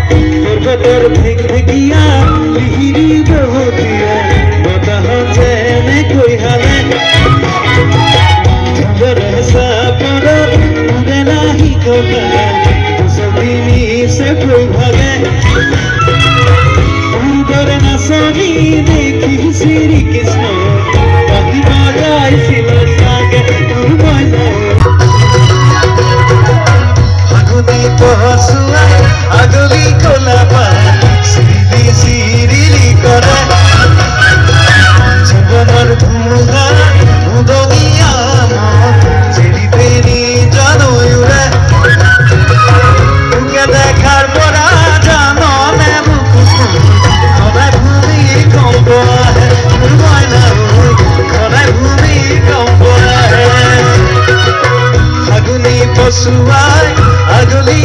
পৰ্বতৰ ভেগভেগিয়া লিহিৰি বহতিয়া বতাহ যেনে কৈহালে জঙ্গল সাপৰ উৰে নাহি ককা দুচদিনী সে প্ৰভালে পূৰ্বৰে নাচনি দেখি শ্ৰীকৃষ্ণ পাতি বজাইছিল চাগে তোৰ মইনা ফাগুনি পহচুৱাই আগলি কলাপা চিৰিলি চিৰিলি কৰে জীৱনৰ ধুমুহা উদঙিয়া চেৰি পেৰি জানৈ উৰে তোকে দেখাৰ পৰা জাননে বুকুত সদায় ভূমিকম্প আহে মোৰ মইনা সদায় ভূমিকম্প আহে ফাগুনি পছুৱাই আগলি